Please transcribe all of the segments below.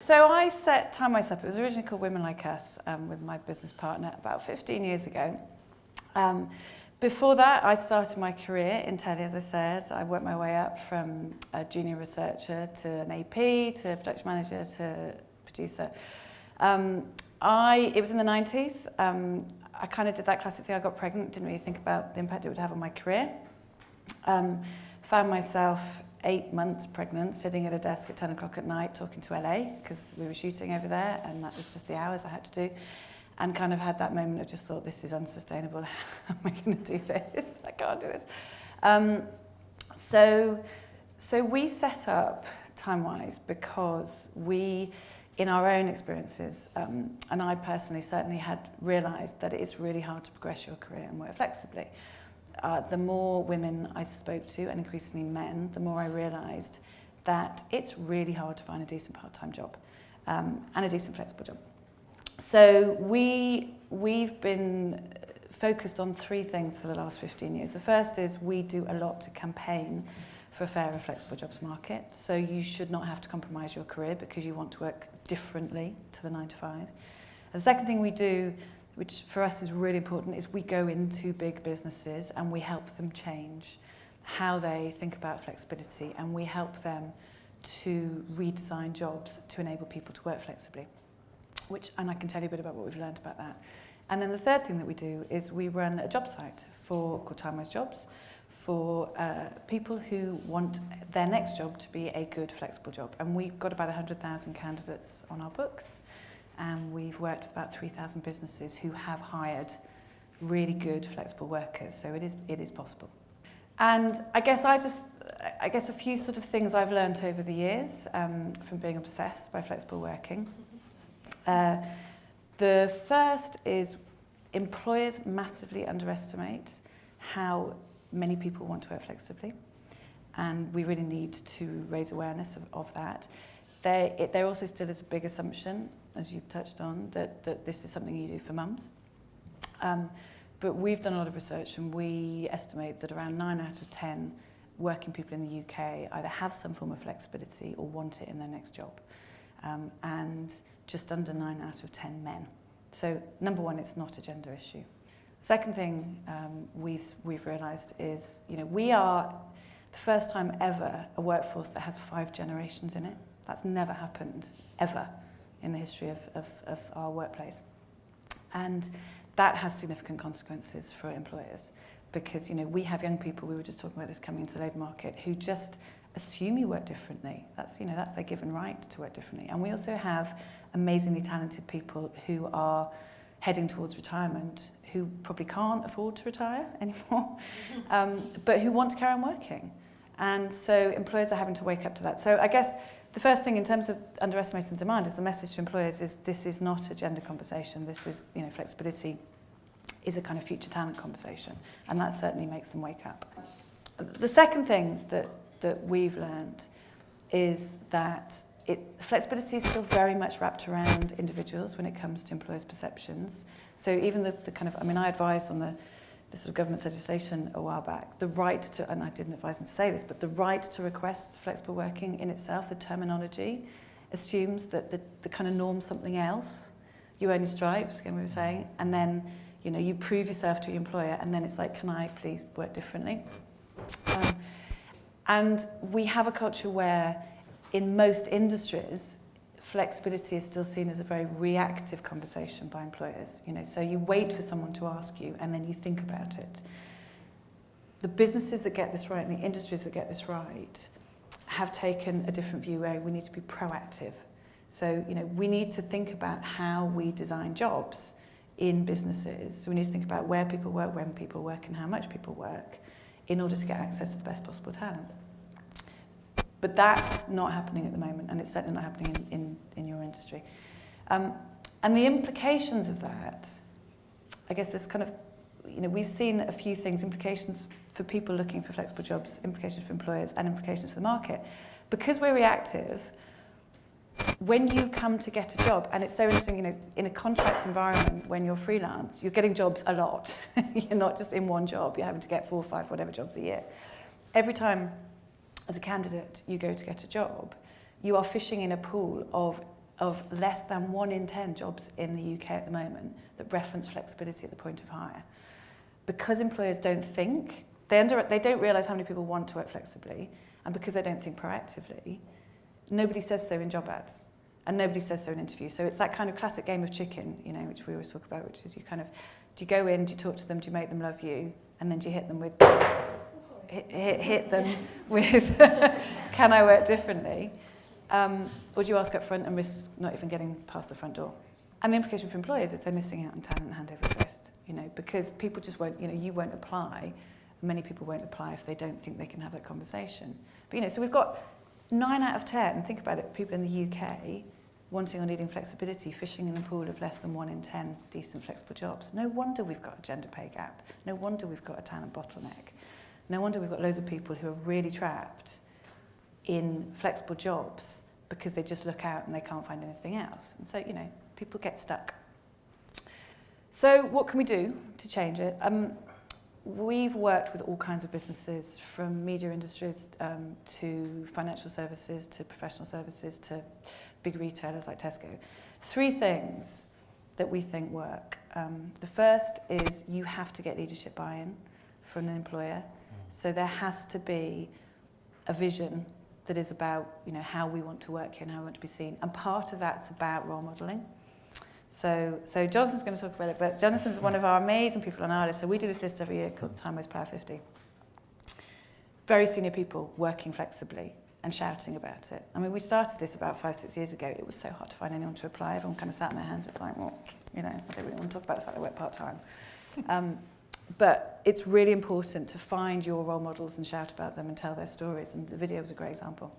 So I set Timewise up. It was originally called Women Like Us with my business partner about 15 years ago. Before that, I started my career in telly, as I said. I worked my way up from a junior researcher to an AP, to production manager, to producer. It was in the 90s. I kind of did that classic thing. I got pregnant, didn't really think about the impact it would have on my career. Found myself 8 months pregnant, sitting at a desk at 10 o'clock at night talking to LA, because we were shooting over there, and that was just the hours I had to do. And kind of had that moment of just thought, this is unsustainable. How am I going to do this? I can't do this. So we set up Timewise because we, in our own experiences, and I personally certainly had realised that it's really hard to progress your career and work flexibly. The more women I spoke to, and increasingly men, the more I realised that it's really hard to find a decent part-time job and a decent flexible job. So we've been focused on 3 things for the last 15 years. The first is we do a lot to campaign for a fairer flexible jobs market. So you should not have to compromise your career because you want to work differently to the 9 to 5. And the second thing we do, which for us is really important, is we go into big businesses and we help them change how they think about flexibility, and we help them to redesign jobs to enable people to work flexibly. And I can tell you a bit about what we've learned about that. And then the third thing that we do is we run a job site called Timewise Jobs for people who want their next job to be a good flexible job. And we've got about 100,000 candidates on our books, and we've worked with about 3,000 businesses who have hired really good flexible workers. So it is possible. And I guess a few sort of things I've learned over the years from being obsessed by flexible working. The first is employers massively underestimate how many people want to work flexibly, and we really need to raise awareness of that. There also still is a big assumption, as you've touched on, that this is something you do for mums. But we've done a lot of research, and we estimate that around 9 out of 10 working people in the UK either have some form of flexibility or want it in their next job. And just under 9 out of 10 men. So number one, it's not a gender issue. Second thing we've realised is, we are the first time ever a workforce that has 5 generations in it. That's never happened, ever, in the history of our workplace. And that has significant consequences for employers, because, we have young people, we were just talking about this, coming into the labour market, who just assume you work differently. That's their given right to work differently. And we also have amazingly talented people who are heading towards retirement, who probably can't afford to retire anymore, but who want to carry on working. And so employers are having to wake up to that. So I guess the first thing in terms of underestimating demand is the message to employers is this is not a gender conversation. This is, flexibility is a kind of future talent conversation. And that certainly makes them wake up. The second thing that we've learned is that flexibility is still very much wrapped around individuals when it comes to employers' perceptions. So even the kind of, I advised on the sort of government legislation a while back, the right to, and I didn't advise them to say this, but the right to request flexible working in itself, the terminology, assumes that the kind of norm's something else. You earn your stripes, again we were saying, and then, you prove yourself to your employer, and then it's like, can I please work differently? And we have a culture where, in most industries, flexibility is still seen as a very reactive conversation by employers. So you wait for someone to ask you, and then you think about it. The businesses that get this right, and the industries that get this right, have taken a different view where we need to be proactive. So, we need to think about how we design jobs in businesses. So we need to think about where people work, when people work, and how much people work, in order to get access to the best possible talent. But that's not happening at the moment, and it's certainly not happening in your industry. And the implications of that, I guess there's kind of, we've seen a few things, implications for people looking for flexible jobs, implications for employers, and implications for the market. Because we're reactive, when you come to get a job, and it's so interesting, in a contract environment, when you're freelance, you're getting jobs a lot. You're not just in one job, you're having to get 4 or 5, whatever jobs a year. Every time, as a candidate, you go to get a job, you are fishing in a pool of of less than 1 in 10 jobs in the UK at the moment that reference flexibility at the point of hire. Because employers don't think, they don't realise how many people want to work flexibly, and because they don't think proactively, nobody says so in job ads, and nobody says so in interviews. So it's that kind of classic game of chicken, you know, which we always talk about, which is you kind of, do you go in, do you talk to them, do you make them love you, and then do you hit them with, hit them with, can I work differently? Or do you ask up front and risk not even getting past the front door? And the implication for employers is they're missing out on talent hand over fist, you know, because people just won't, you know, you won't apply. Many people won't apply if they don't think they can have that conversation. But, you know, so we've got 9 out of 10, think about it, people in the UK wanting or needing flexibility, fishing in a pool of less than 1 in 10 decent flexible jobs. No wonder we've got a gender pay gap. No wonder we've got a talent bottleneck. No wonder we've got loads of people who are really trapped in flexible jobs because they just look out and they can't find anything else. And so, you know, people get stuck. So what can we do to change it? We've worked with all kinds of businesses, from media industries to financial services to professional services to big retailers like Tesco. 3 things that we think work. The first is you have to get leadership buy-in from an employer. So there has to be a vision that is about, you know, how we want to work here and how we want to be seen. And part of that's about role modelling. So Jonathan's going to talk about it, but Jonathan's one of our amazing people on our list. So we do this list every year called Timewise Power 50. Very senior people working flexibly and shouting about it. I mean, we started this about 5-6 years ago. It was so hard to find anyone to apply. Everyone kind of sat on their hands. It's like, well, you know, I don't really want to talk about the fact I work part-time. But it's really important to find your role models and shout about them and tell their stories. And the video was a great example.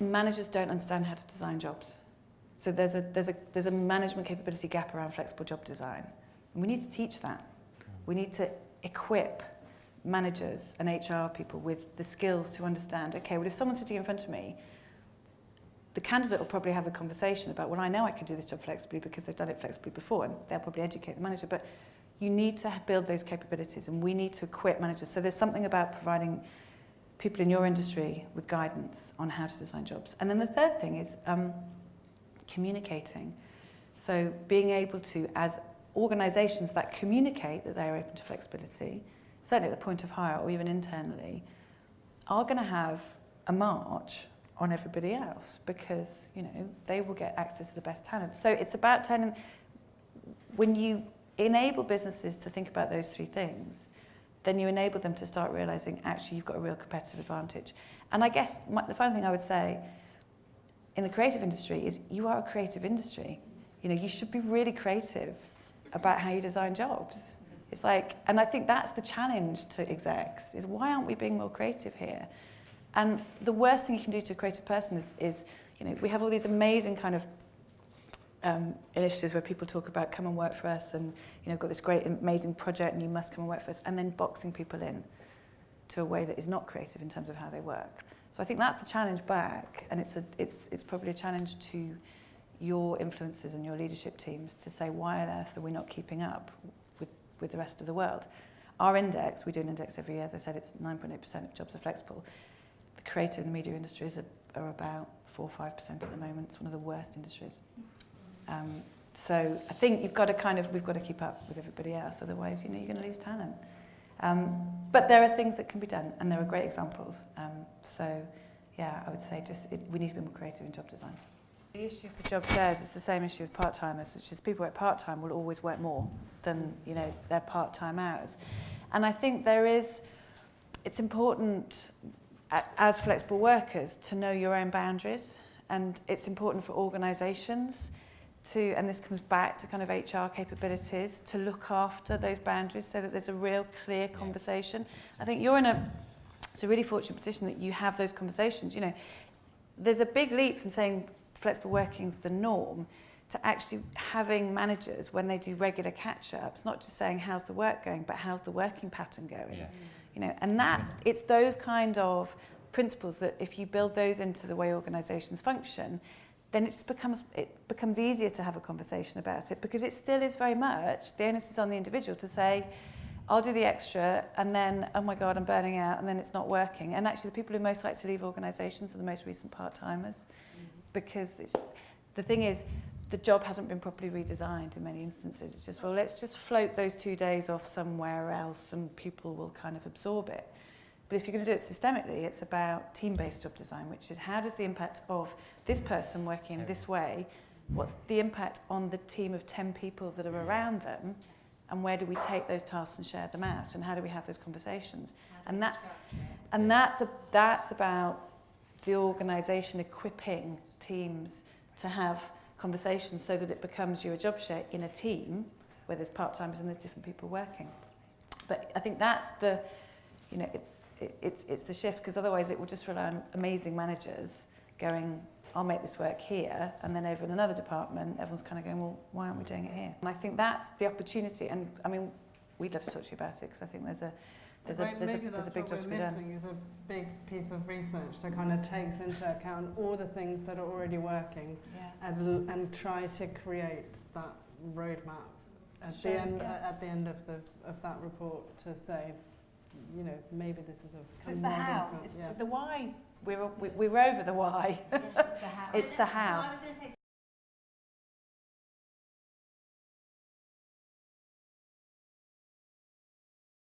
Managers don't understand how to design jobs. So there's a management capability gap around flexible job design. And we need to teach that. We need to equip managers and HR people with the skills to understand, okay, well, if someone's sitting in front of me, the candidate will probably have a conversation about, well, I know I can do this job flexibly because they've done it flexibly before, and they'll probably educate the manager. But you need to build those capabilities, and we need to equip managers. So there's something about providing people in your industry with guidance on how to design jobs. And then the third thing is communicating. So being able to, as organisations that communicate that they're open to flexibility, certainly at the point of hire or even internally, are going to have a march on everybody else because, you know, they will get access to the best talent. So it's about turning, when you enable businesses to think about those 3 things, then you enable them to start realising, actually, you've got a real competitive advantage. And I guess the final thing I would say in the creative industry is you are a creative industry. You know, you should be really creative about how you design jobs. It's like, and I think that's the challenge to execs, is why aren't we being more creative here? And the worst thing you can do to a creative person is you know, we have all these amazing kind of initiatives where people talk about come and work for us and, you know, got this great amazing project and you must come and work for us, and then boxing people in to a way that is not creative in terms of how they work. So I think that's the challenge back, and it's probably a challenge to your influencers and your leadership teams to say, why on earth are we not keeping up with the rest of the world? Our index, we do an index every year, as I said, it's 9.8% of jobs are flexible. The creative and the media industries are about 4 or 5% at the moment. It's one of the worst industries. So I think we've got to keep up with everybody else, otherwise, you know, you're going to lose talent. But there are things that can be done, and there are great examples. So yeah, I would say we need to be more creative in job design. The issue for job shares is the same issue with part-timers, which is people who work part-time will always work more than, you know, their part-time hours. And I think it's important as flexible workers to know your own boundaries, and it's important for organisations to, and this comes back to kind of HR capabilities, to look after those boundaries so that there's a real clear conversation. I think you're it's a really fortunate position that you have those conversations. You know, there's a big leap from saying flexible working is the norm to actually having managers, when they do regular catch-ups, not just saying how's the work going, but how's the working pattern going. Yeah. You know, and it's those kind of principles that if you build those into the way organisations function, then it becomes easier to have a conversation about it, because it still is very much, the onus is on the individual to say, I'll do the extra, and then, oh my God, I'm burning out, and then it's not working. And actually the people who most like to leave organisations are the most recent part-timers, because the thing is, the job hasn't been properly redesigned in many instances. It's just, well, let's just float those 2 days off somewhere else and people will kind of absorb it. But if you're going to do it systemically, it's about team-based job design, which is how does the impact of this person working in this way, what's the impact on the team of 10 people that are around them, and where do we take those tasks and share them out, and how do we have those conversations? And that's about the organisation equipping teams to have conversations so that it becomes a job share in a team where there's part-timers and there's different people working. But I think that's the, you know, it's the shift, because otherwise it will just rely on amazing managers going, I'll make this work here, and then over in another department, everyone's kind of going, well, why aren't we doing it here? And I think that's the opportunity, and I mean, we'd love to talk to you about it, because I think there's a big job to be done. Is a big piece of research that kind of takes into account all the things that are already working, and try to create that roadmap at the end of that report to say, you know, maybe this is it's the how. It's the why. We're over the why. Yeah, it's the how. It's the how. So I was going to say,